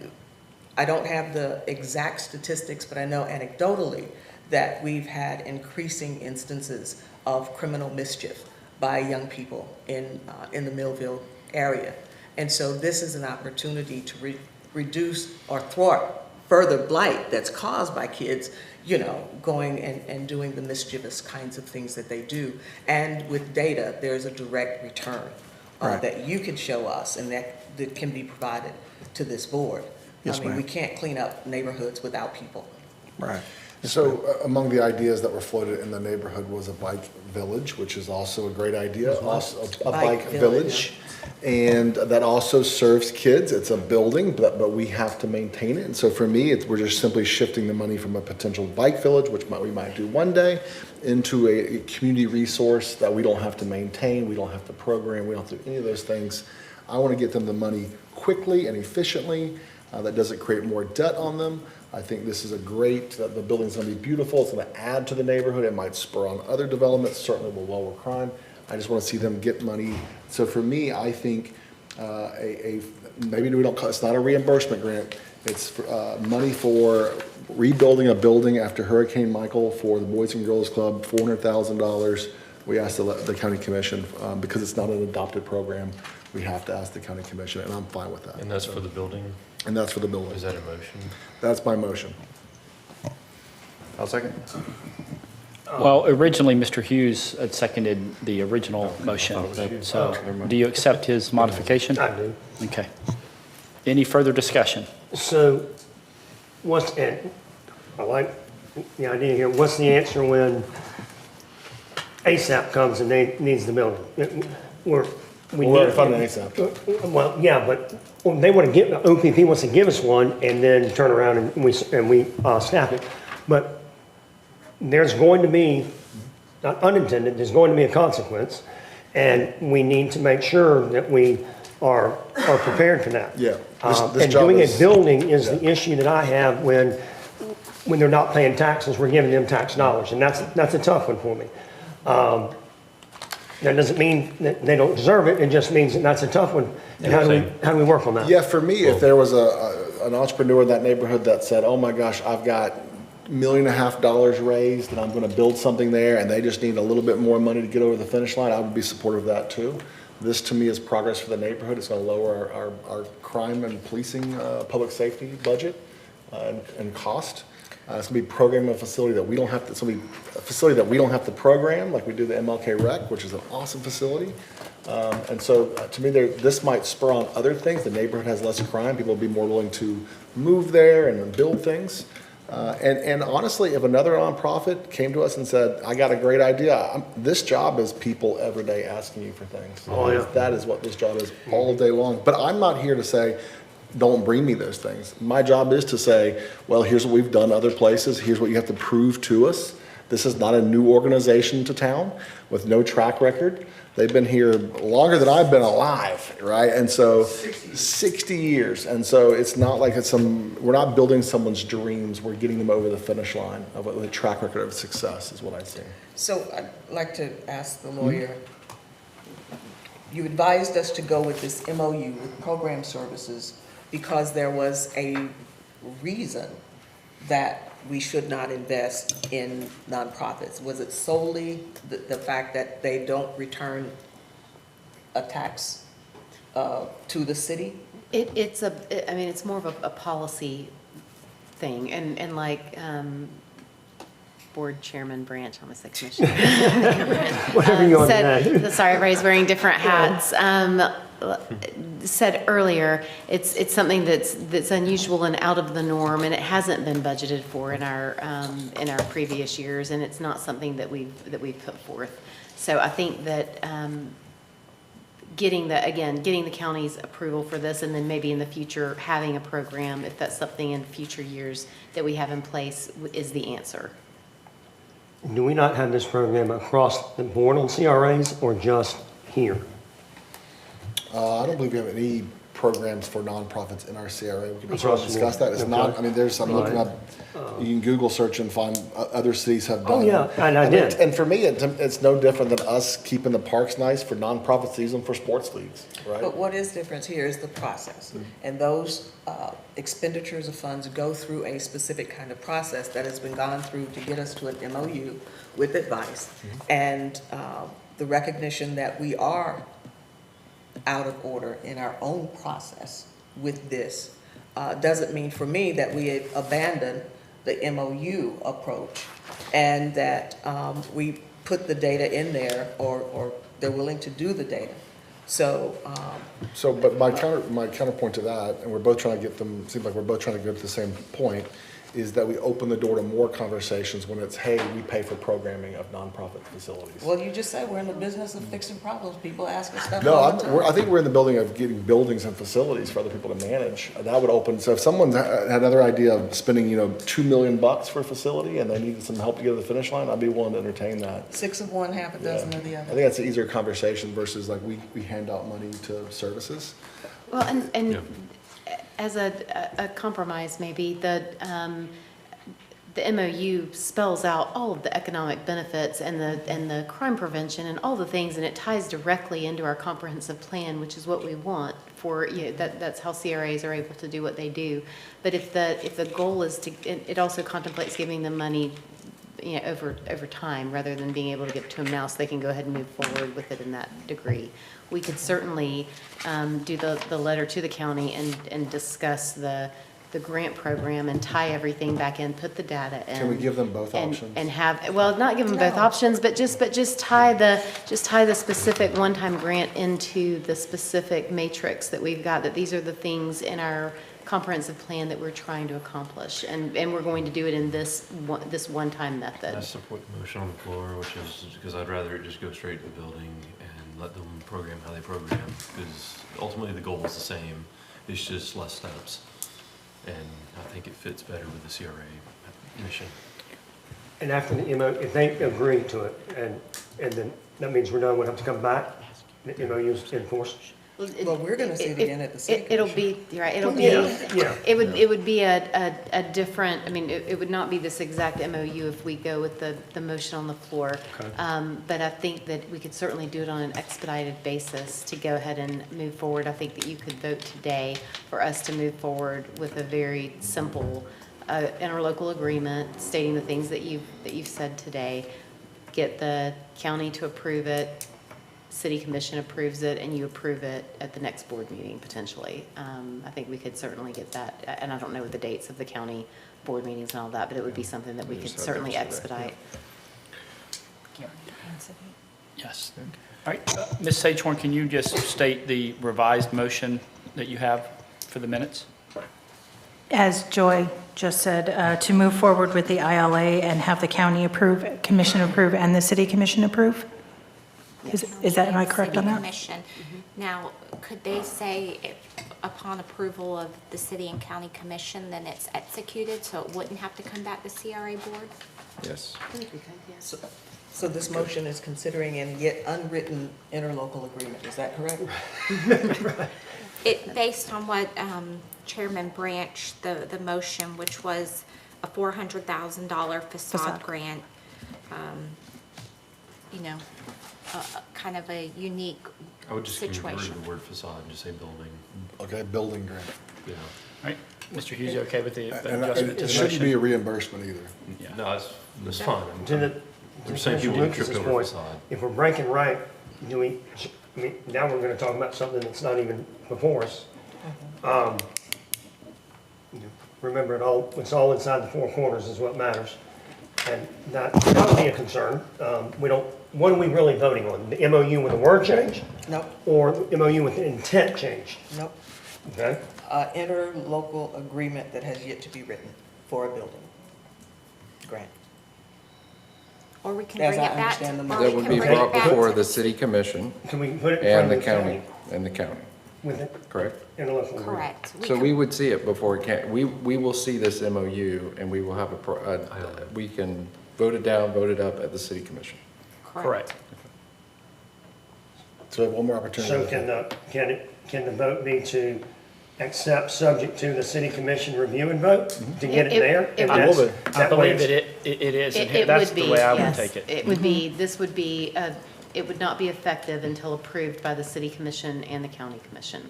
I don't have the exact statistics, but I know anecdotally that we've had increasing instances of criminal mischief by young people in the Millville area. And so this is an opportunity to reduce or thwart further blight that's caused by kids, you know, going and doing the mischievous kinds of things that they do. And with data, there's a direct return that you can show us and that can be provided to this board. Yes, I mean, ma'am. we can't clean up neighborhoods without people. Right. So among the ideas that were floated in the neighborhood was a bike village, which is also a great idea, also a bike village. And that also serves kids. It's a building, but we have to maintain it. And so for me, we're just simply shifting the money from a potential bike village, which we might do one day, into a community resource that we don't have to maintain, we don't have to program, we don't have to do any of those things. I want to get them the money quickly and efficiently. That doesn't create more debt on them. I think this is the building's going to be beautiful. It's going to add to the neighborhood. It might spur on other developments, certainly will lower crime. I just want to see them get money. So for me, I think maybe we don't call it's not a reimbursement grant. It's money for rebuilding a building after Hurricane Michael for the Boys and Girls Club, $400,000. We asked the county commission because it's not an adopted program. We have to ask the county commission, and I'm fine with that. And that's for the building? And that's for the building. Is that a motion? That's my motion. I'll second. Well, originally, Mr. Hughes had seconded the original motion. So do you accept his modification? I do. Okay. Any further discussion? So and I like the idea here, what's the answer when ASAP comes and they needs the building? We're already funding ASAP. Well, yeah, but they want to give, OPP wants to give us one and then turn around and we staff it. But there's going to be, not unintended, there's going to be a consequence. And we need to make sure that we are prepared for that. Yeah. And doing a building is the issue that I have when they're not paying taxes, we're giving them tax dollars. And that's a tough one for me. That doesn't mean that they don't deserve it, it just means that that's a tough one. And how do we work on that? Yeah, for me, if there was an entrepreneur in that neighborhood that said, oh my gosh, I've got $1.5 million raised and I'm gonna build something there and they just need a little bit more money to get over the finish line, I would be supportive of that too. This to me is progress for the neighborhood. It's gonna lower our crime and policing, public safety budget and cost. It's gonna be programming a facility that we don't have to, it's gonna be a facility that we don't have to program like we do the MLK Rec, which is an awesome facility. And so to me, this might spur on other things. The neighborhood has less crime. People will be more willing to move there and build things. And honestly, if another nonprofit came to us and said, I got a great idea, this job is people every day asking you for things. Oh, yeah. That is what this job is all day long. But I'm not here to say, don't bring me those things. My job is to say, well, here's what we've done other places. Here's what you have to prove to us. This is not a new organization to town with no track record. They've been here longer than I've been alive, right? And so 60 years. And so it's not like we're not building someone's dreams. We're getting them over the finish line of a track record of success is what I see. So I'd like to ask the lawyer, you advised us to go with this MOU with program services because there was a reason that we should not invest in nonprofits. Was it solely the fact that they don't return a tax to the city? It's more of a policy thing, and like Board Chairman Branch, I almost said Commissioner. Whatever you want to say. Sorry, everybody's wearing different hats. Said earlier, it's something that's unusual and out of the norm, and it hasn't been budgeted for in our previous years, and it's not something that we've put forth. So I think that getting the county's approval for this, and then maybe in the future having a program, if that's something in future years that we have in place, is the answer. Do we not have this program across the board on CRAs or just here? I don't believe we have any programs for nonprofits in our CRA. We can Across the discuss that. It's board. not, I mean, I'm looking up, you can Google search and find other cities have done. Oh, yeah, and I did. And for me, it's no different than us keeping the parks nice for nonprofits to use them for sports leagues, right? But what is different here is the process. And those expenditures of funds go through a specific kind of process that has been gone through to get us to an MOU with advice. And the recognition that we are out of order in our own process with this doesn't mean for me that we abandon the MOU approach and that we put the data in there or they're willing to do the data. So, But my counterpoint to that, and we're both trying to get them, seems like we're both trying to get to the same point, is that we open the door to more conversations when it's, hey, we pay for programming of nonprofit facilities. well, you just said we're in the business of fixing problems. People ask us stuff No, all the time. I think we're in the building of getting buildings and facilities for other people to manage. That would open, so if someone had another idea of spending, $2 million for a facility and they needed some help to get to the finish line, I'd be willing to entertain that. 6 of one, half a dozen of the I other. think that's an easier conversation versus like we hand out money to services. Well, and Yeah. as a compromise, maybe, the MOU spells out all of the economic benefits and the crime prevention and all the things, and it ties directly into our comprehensive plan, which is what we want for, that's how CRAs are able to do what they do. But if the goal is to, it also contemplates giving them money, over time, rather than being able to give it to them now so they can go ahead and move forward with it in that degree. We could certainly do the letter to the county and discuss the grant program and tie everything back in, put the data in. Can we give them both and- options? And have, well, not give them both options, but just tie the specific one-time grant into the specific matrix that we've got, that these are the things in our comprehensive plan that we're trying to accomplish, and we're going to do it in this one-time method. I support the motion on the floor, which is, because I'd rather it just go straight to the building and let them program how they program, because ultimately the goal is the same, it's just less steps. And I think it fits better with the CRA mission. And after the MOU, if they agree to it, and then that means we're done, we'll have to come back, the MOU's enforced. Well, we're gonna see it again at the city It'll commission. be, you're right, it'll be, Yeah. it would be a different, I mean, it would not be this exact MOU if we go with the motion on the floor. But I think that we could certainly do it on an expedited basis to go ahead and move forward. I think that you could vote today for us to move forward with a very simple interlocal agreement stating the things that you've said today. Get the county to approve it, city commission approves it, and you approve it at the next board meeting, potentially. I think we could certainly get that, and I don't know the dates of the county board meetings and all that, but it would be something that we could certainly expedite. Yes. All right, Ms. Sagehorn, can you just state the revised motion that you have for the minutes? As Joy just said, to move forward with the ILA and have the county approve, commission approve, and the city commission approve? Is that, am I correct on City that? Commission. Now, could they say if upon approval of the city and county commission, then it's executed, so it wouldn't have to come back to CRA board? Yes. So this motion is considering a yet unwritten interlocal agreement, is that correct? It, based on what Chairman Branch, the motion, which was a $400,000 facade grant, kind of a unique I would just convert situation. the word facade and just say building. Okay, building grant. Yeah. All right, Mr. Hughes, you okay with the And adjustment to it the shouldn't be motion? a reimbursement either. Yeah. No, that's fine. I'm saying people Commissioner get tripped Lucas's over point, facade. if we're breaking right, now we're gonna talk about something that's not even before us. Remember, it's all inside the four corners is what matters. And that would be a concern. What are we really voting on? The MOU with the word change? Nope, Or the MOU with the intent change? nope. Okay? Interlocal agreement that has yet to be written for a building grant. Or we can As bring I it back. understand the or motion. we That would can be bring it brought back before to- the city commission Can we put it in front and of the county, with the correct? interlocal agreement? Correct. So we would see it before it can, we will see this MOU and we will have we can vote it down, vote it up at the city commission. Correct. So we have one more opportunity. So can can the vote be to accept subject to the city commission review and vote to get it there? It And would. that's- I that way believe it's- it is, It and that's would the be, way I would yes. take it. It would be, this would be, it would not be effective until approved by the city commission and the county commission.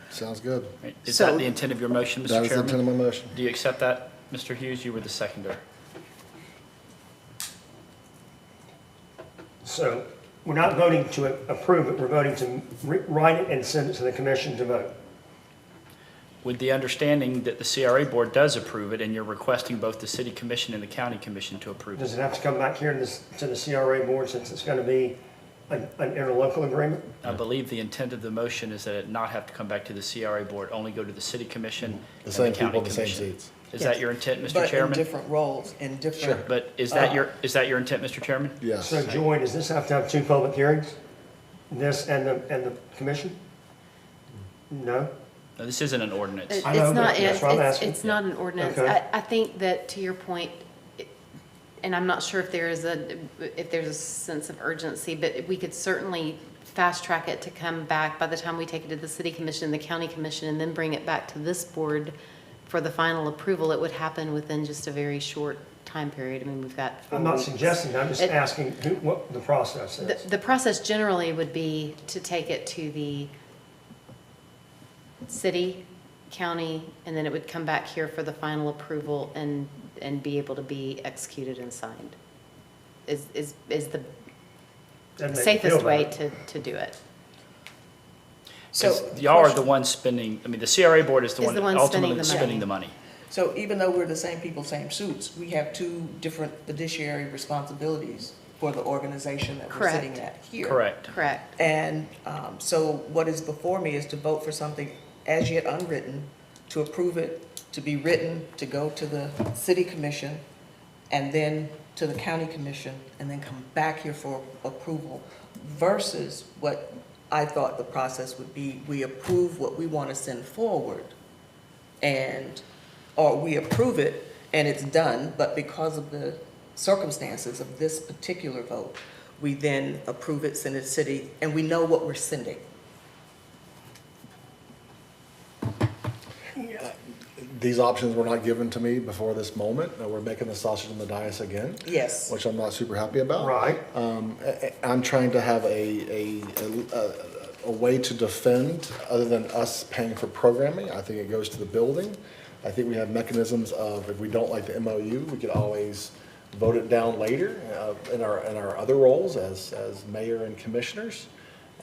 Sounds good. Right. Is So- that the intent of your motion, Mr. That is the Chairman? intent of my motion. Do you accept that, Mr. Hughes? You were the seconder. So we're not voting to approve it, we're voting to write it and send it to the commission to vote. With the understanding that the CRA board does approve it, and you're requesting both the city commission and the county commission to approve it. Does it have to come back here to the CRA board since it's going to be an interlocal agreement? I believe the intent of the motion is that it not have to come back to the CRA board, only go to the city commission The and same the people county in the same commission. seats. Is that your intent, Mr. But in Chairman? different roles, in different. But is that your intent, Mr. Chairman? Yes. So Joy, does this have to have two public hearings? This and the commission? No? No, this isn't an ordinance. It's I know, not, but that's what I'm asking. it's not an ordinance. Okay. I think that, to your point, and I'm not sure if there's a sense of urgency, but we could certainly fast track it to come back by the time we take it to the city commission and the county commission, and then bring it back to this board for the final approval. It would happen within just a very short time period. I mean, we've got 4 I'm not weeks. suggesting, I'm just asking what the process is. The process generally would be to take it to the city, county, and then it would come back here for the final approval and be able to be executed and signed. Is the Doesn't make me safest feel way better. to do it. So. Y'all are the ones spending, I mean, the CRA board is the Is one the one spending ultimately the spending money. the money. So even though we're the same people, same suits, we have two different fiduciary responsibilities for the organization that we're sitting Correct. at here. Correct. Correct. And so what is before me is to vote for something as yet unwritten, to approve it, to be written, to go to the city commission, and then to the county commission, and then come back here for approval, versus what I thought the process would be. We approve what we want to send forward, or we approve it and it's done, but because of the circumstances of this particular vote, we then approve it, send it to city, and we know what we're sending. These options were not given to me before this moment. We're making the sausage on the dais again. Yes. Which I'm not super happy about. Right. I'm trying to have a way to defend, other than us paying for programming. I think it goes to the building. I think we have mechanisms of, if we don't like the MOU, we could always vote it down later in our other roles as mayor and commissioners.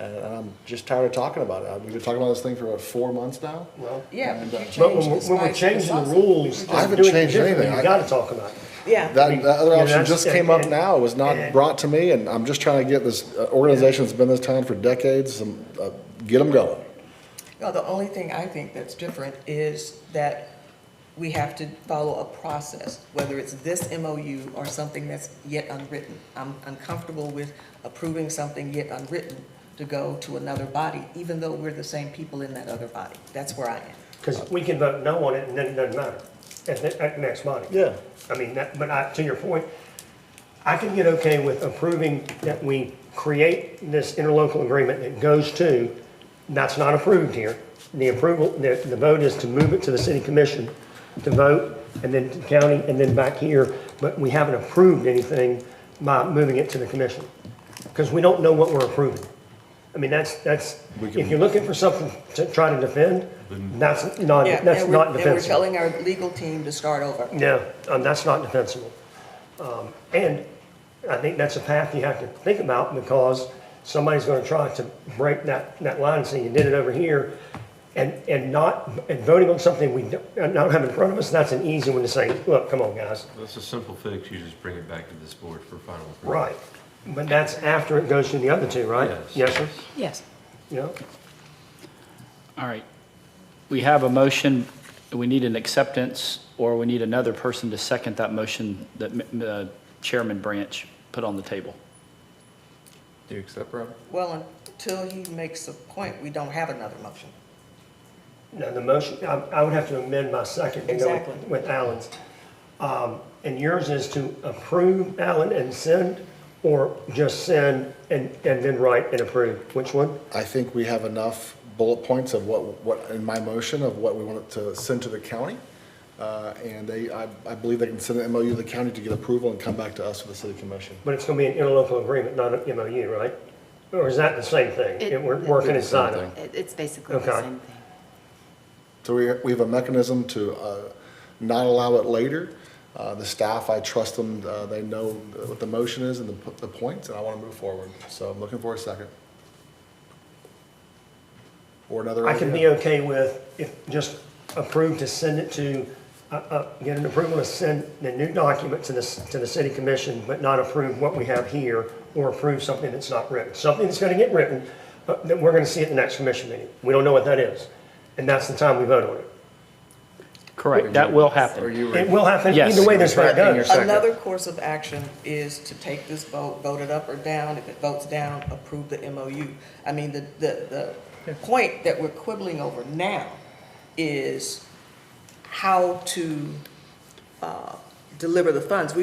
And I'm just tired of talking about it. We've been talking about this thing for about 4 months now. Well, Yeah, but you but changed when we're changing the rules, I haven't doing it changed differently, anything. you got to talk about it. Yeah. That other Yeah, option that's- just came up and- now. It was not and- brought to me, and I'm just trying to get this organization that's been in this town for decades, get them going. No, the only thing I think that's different is that we have to follow a process, whether it's this MOU or something that's yet unwritten. I'm uncomfortable with approving something yet unwritten to go to another body, even though we're the same people in that other body. That's where I am. Because we can vote no on it and then it doesn't matter at the next body. Yeah. I mean, to your point, I can get okay with approving that we create this interlocal agreement that goes to, that's not approved here. The approval, the vote is to move it to the city commission to vote, and then to county, and then back here, but we haven't approved anything by moving it to the commission. Because we don't know what we're approving. I mean, that's, if you're looking for something to try to defend, that's not Yeah, and we're- And we're defensible. telling our legal team to start over. No, that's not defensible. And I think that's a path you have to think about, because somebody's going to try to break that line and say, you did it over here, and voting on something we don't have in front of us, that's an easy one to say, look, come on, guys. That's a simple fix. You just bring it back to this board for final approval. Right. But that's after it goes to the other two, right? Yes. Yes, sir? Yes. Yeah. All right. We have a motion. We need an acceptance, or we need another person to second that motion that Chairman Branch put on the table. Do you accept, Rob? Well, until he makes a point, we don't have another motion. No, the motion, I would have to amend my second to go Exactly. with Alan's. And yours is to approve, Alan, and send, or just send and then write and approve? Which one? I think we have enough bullet points of what in my motion of what we wanted to send to the county. And I believe they can send an MOU to the county to get approval and come back to us with the city commission. But it's gonna be an interlocal agreement, not an MOU, right? Or is that the same thing? We're working inside of it? It's basically the Okay. same thing. So we have a mechanism to not allow it later. The staff, I trust them, they know what the motion is and the points, and I want to move forward. So I'm looking for a second. Or another I can idea. be okay with, if just approve to send it to, get an approval to send the new document to the city commission, but not approve what we have here, or approve something that's not written. Something that's gonna get written, that we're gonna see at the next commission meeting. We don't know what that is, and that's the time we vote on it. Correct, that will happen. It will happen Yes. either way this vote Retracting your goes. second. Another course of action is to take this vote, vote it up or down. If it votes down, approve the MOU. I mean, the point that we're quibbling over now is how to deliver the funds.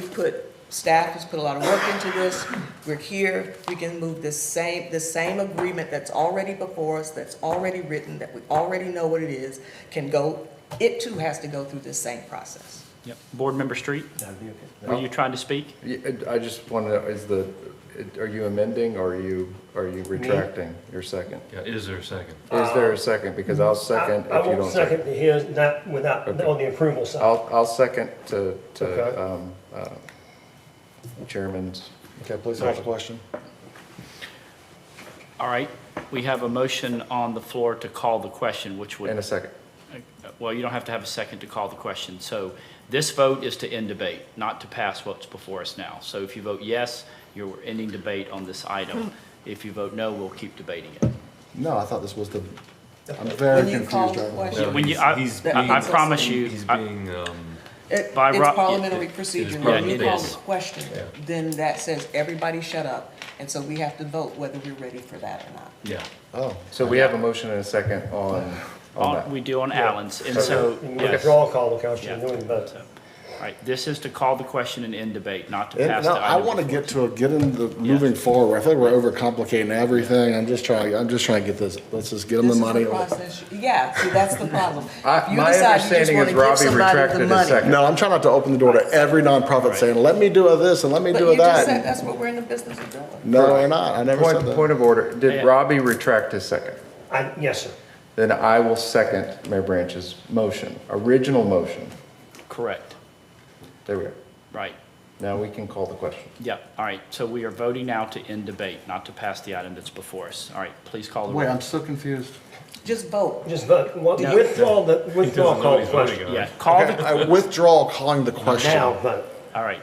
Staff has put a lot of work into this. We're here, we can move the same agreement that's already before us, that's already written, that we already know what it is, it too has to go through this same process. Yep. Board Member Street, That'd be okay. were you trying to speak? I just want to know, are you amending or are you retracting your second? Yeah, is there a second? Is there a second? Because I'll second I if you won't don't second second. his, that, without, Okay. on the approval side. I'll second to Okay. Chairman's. Okay, please ask the question. All right, we have a motion on the floor to call the question, which would... And a second. Well, you don't have to have a second to call the question. So this vote is to end debate, not to pass what's before us now. So if you vote yes, you're ending debate on this item. If you vote no, we'll keep debating it. No, I thought this was I'm very When you call confused the right now. question, When you, That I means promise you, He's I- being, It's By Rob- parliamentary procedure. Yeah, When you it call is. the question, then that says, everybody shut up. And so we have to vote whether we're ready for that or not. yeah. Oh, So we have a motion and a second on that. we do on Allen's, and so, You can yes. withdraw call the question, Yeah. and then we vote. So, all right, this is to call the question and end debate, not to and pass no, the I item. want to get in the moving forward. I feel like we're overcomplicating everything. I'm just trying to get this. Let's just get them the This is money. process. Yeah, see, that's the problem. If you My decide you just understanding wanna is give Robbie somebody the retracted his money. second. No, I'm trying not to open the door to every nonprofit saying, let me do this and let me But do you just said that. that's what we're in the business of doing. No, we're not. I never said that. Point of order. Yeah. Did Robbie retract his second? Yes, sir. Then I will second Mayor Branch's motion, original motion. Correct, There we go. right. Now we can call the question. Yep, all right, so we are voting now to end debate, not to pass the item that's before us. All right, please call the Wait, roll. I'm so confused. Just vote. Just vote. No. Withdraw call the question. Yeah, call the, Okay, I withdraw calling the question. Now vote. all right,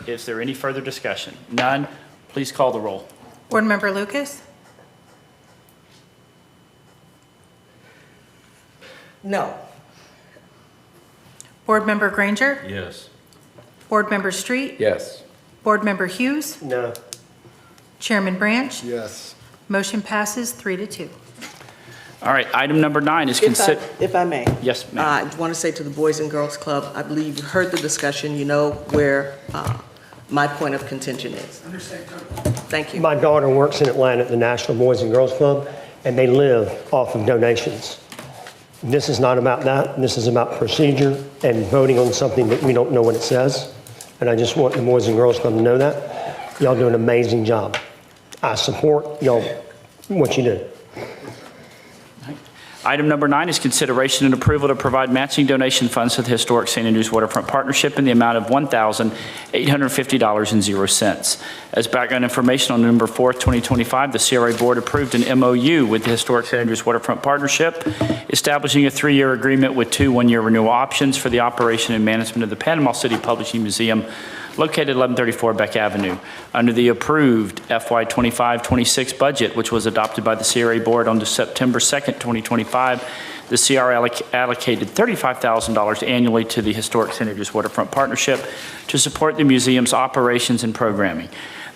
is there any further discussion? None, please call the roll. Board Member Lucas? No. Board Member Granger? Yes. Board Member Street? Yes. Board Member Hughes? No. Chairman Branch? Yes. Motion passes 3-2. All right, item number 9 is consider, If I may. yes, ma'am. I want to say to the Boys and Girls Club, I believe you heard the discussion, you know where my point of contention is. Thank you. My daughter works in Atlanta at the National Boys and Girls Club, and they live off of donations. This is not about that. This is about procedure and voting on something that we don't know what it says. And I just want the Boys and Girls Club to know that. Y'all do an amazing job. I support y'all, what you do. Item number 9 is consideration and approval to provide matching donation funds to the Historic St. Andrews Waterfront Partnership in the amount of $1,850.00. As background information, on November 4th, 2025, the CRA Board approved an MOU with the Historic St. Andrews Waterfront Partnership, establishing a 3-year agreement with 2 one-year renewal options for the operation and management of the Panama City Publishing Museum, located 1134 Beck Avenue, under the approved FY 25-26 budget, which was adopted by the CRA Board on September 2nd, 2025. The CRA allocated $35,000 annually to the Historic St. Andrews Waterfront Partnership to support the museum's operations and programming.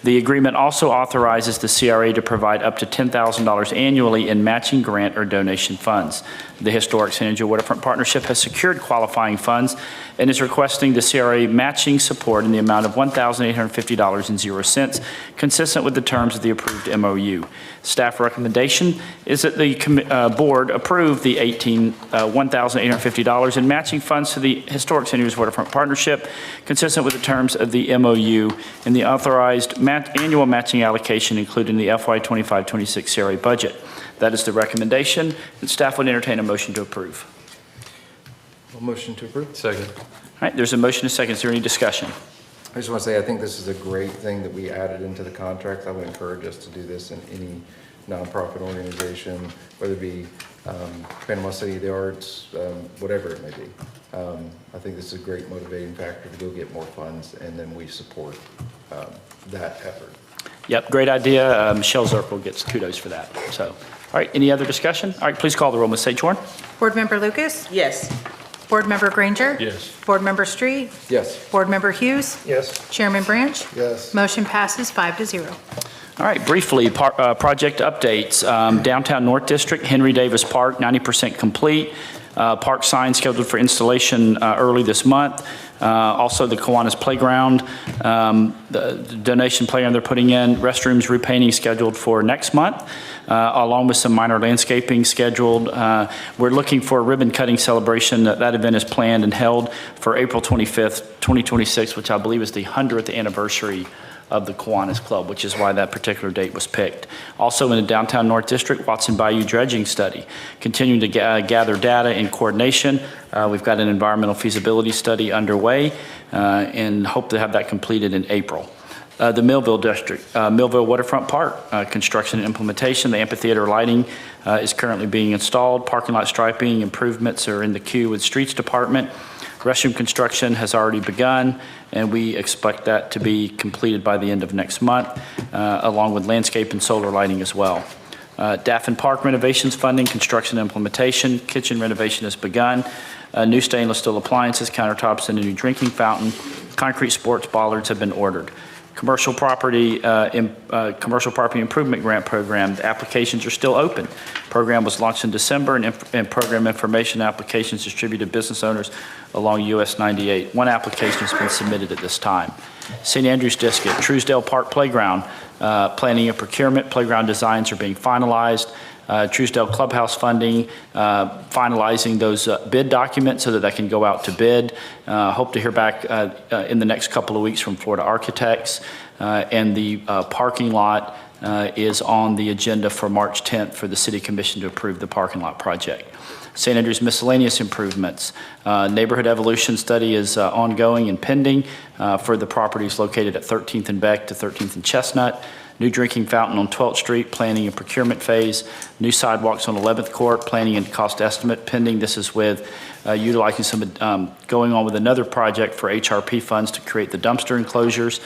The agreement also authorizes the CRA to provide up to $10,000 annually in matching grant or donation funds. The Historic San Angelo Waterfront Partnership has secured qualifying funds and is requesting the CRA matching support in the amount of $1,850.00, consistent with the terms of the approved MOU. Staff recommendation is that the board approve the $1,850 in matching funds to the Historic San Angelo Waterfront Partnership, consistent with the terms of the MOU and the authorized annual matching allocation included in the FY25-26 CRA budget. That is the recommendation, and staff would entertain a motion to approve. Motion to approve. Second. All right, there's a motion and a second. Is there any discussion? I just want to say, I think this is a great thing that we added into the contract. I would encourage us to do this in any nonprofit organization, whether it be Panama City of the Arts, whatever it may be. I think this is a great motivating factor to go get more funds, and then we support that effort. Yep, great idea. Michelle Zirkle gets kudos for that. So, all right, any other discussion? All right, please call the roll, Ms. Sagehorn. Board Member Lucas? Yes. Board Member Granger? Yes. Board Member Street? Yes. Board Member Hughes? Yes. Chairman Branch? Yes. Motion passes 5-0. All right, briefly, project updates. Downtown North District, Henry Davis Park, 90% complete. Park sign scheduled for installation early this month. Also, the Kiwanis Playground, the donation playground they're putting in, restrooms repainting scheduled for next month, along with some minor landscaping scheduled. We're looking for a ribbon cutting celebration. That event is planned and held for April 25th, 2026, which I believe is the 100th anniversary of the Kiwanis Club, which is why that particular date was picked. Also in the Downtown North District, Watson Bayou dredging study, continuing to gather data in coordination. We've got an environmental feasibility study underway and hope to have that completed in April. The Millville District, Millville Waterfront Park, construction and implementation. The amphitheater lighting is currently being installed. Parking lot striping improvements are in the queue with Streets Department. Restroom construction has already begun, and we expect that to be completed by the end of next month, along with landscape and solar lighting as well. Daffin Park renovations funding, construction and implementation. Kitchen renovation has begun. New stainless steel appliances, countertops, and a new drinking fountain. Concrete sports bollards have been ordered. Commercial property improvement grant program, the applications are still open. Program was launched in December, and program information applications distributed to business owners along US 98. One application has been submitted at this time. St. Andrews District, Truesdale Park Playground, planning and procurement, playground designs are being finalized. Truesdale Clubhouse funding, finalizing those bid documents so that they can go out to bid. Hope to hear back in the next couple of weeks from Florida Architects. And the parking lot is on the agenda for March 10th for the City Commission to approve the parking lot project. St. Andrews miscellaneous improvements. Neighborhood evolution study is ongoing and pending for the properties located at 13th and Beck to 13th and Chestnut. New drinking fountain on 12th Street, planning and procurement phase. New sidewalks on 11th Court, planning and cost estimate pending. This is with utilizing some, going on with another project for HRP funds to create the dumpster enclosures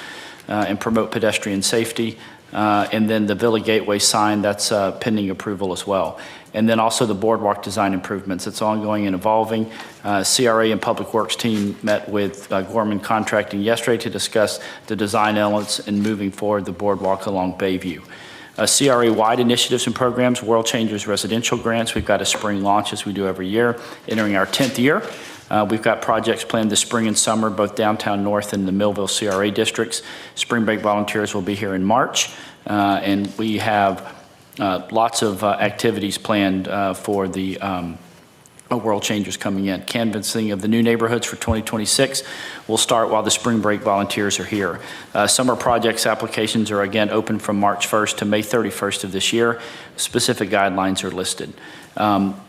and promote pedestrian safety. And then the Villa Gateway sign, that's pending approval as well. And then also the boardwalk design improvements. It's ongoing and evolving. CRA and Public Works team met with Gorman Contracting yesterday to discuss the design elements and moving forward the boardwalk along Bayview. CRA-wide initiatives and programs, World Changers residential grants. We've got a spring launch as we do every year, entering our 10th year. We've got projects planned this spring and summer, both downtown North and the Millville CRA districts. Spring break volunteers will be here in March, and we have lots of activities planned for the World Changers coming in. Canvassing of the new neighborhoods for 2026 will start while the spring break volunteers are here. Summer projects applications are again open from March 1st to May 31st of this year. Specific guidelines are listed.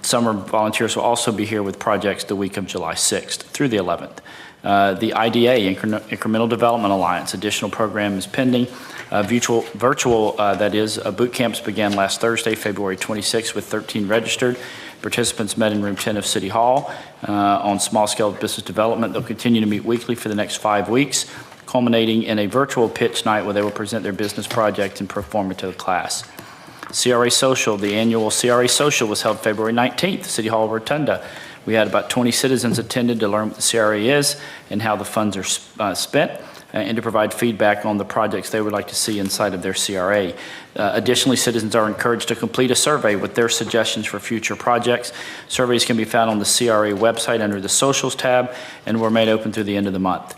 Summer volunteers will also be here with projects the week of July 6th through the 11th. The IDA, Incremental Development Alliance, additional program is pending. Virtual, that is, boot camps began last Thursday, February 26th, with 13 registered. Participants met in room 10 of City Hall on small-scale business development. They'll continue to meet weekly for the next 5 weeks, culminating in a virtual pitch night where they will present their business project and perform it to the class. CRA Social, the annual CRA Social was held February 19th, City Hall Rotunda. We had about 20 citizens attended to learn what the CRA is and how the funds are spent. and to provide feedback on the projects they would like to see inside of their CRA. Additionally, citizens are encouraged to complete a survey with their suggestions for future projects. Surveys can be found on the CRA website under the Socials tab, and were made open through the end of the month.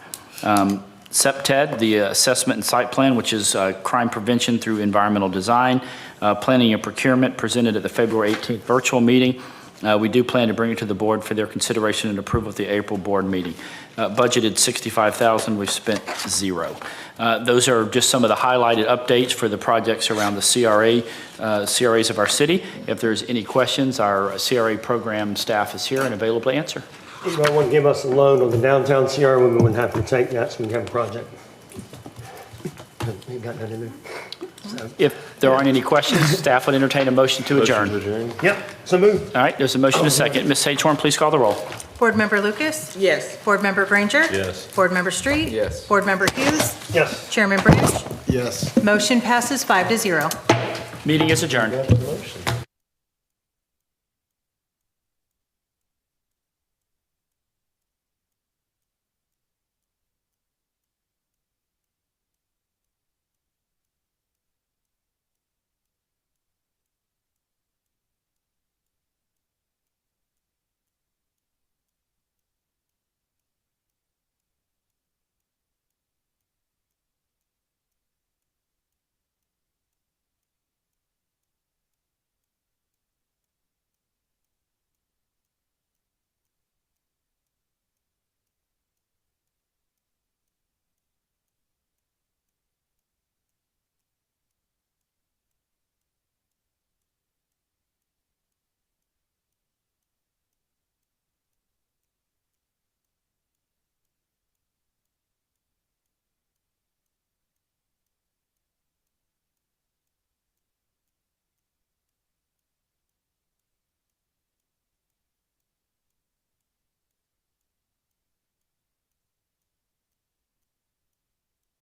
SEPTED, the Assessment and Site Plan, which is crime prevention through environmental design, planning and procurement, presented at the February 18th virtual meeting. We do plan to bring it to the board for their consideration and approval at the April board meeting. Budgeted $65,000, we've spent $0. Those are just some of the highlighted updates for the projects around the CRAs of our city. If there's any questions, our CRA program staff is here and available to answer. Anybody want to give us a loan on the downtown CR, we wouldn't have to take that, so we can have a project. Ain't got nothing in there. So, If there aren't any questions, staff would entertain a motion to adjourn. yep, so move. All right, there's a motion to second. Ms. Sagehorn, please call the roll. Board Member Lucas? Yes. Board Member Granger? Yes. Board Member Street? Yes. Board Member Hughes? Yes. Chairman Branch? Yes. Motion passes 5-0. Meeting is adjourned. Motion.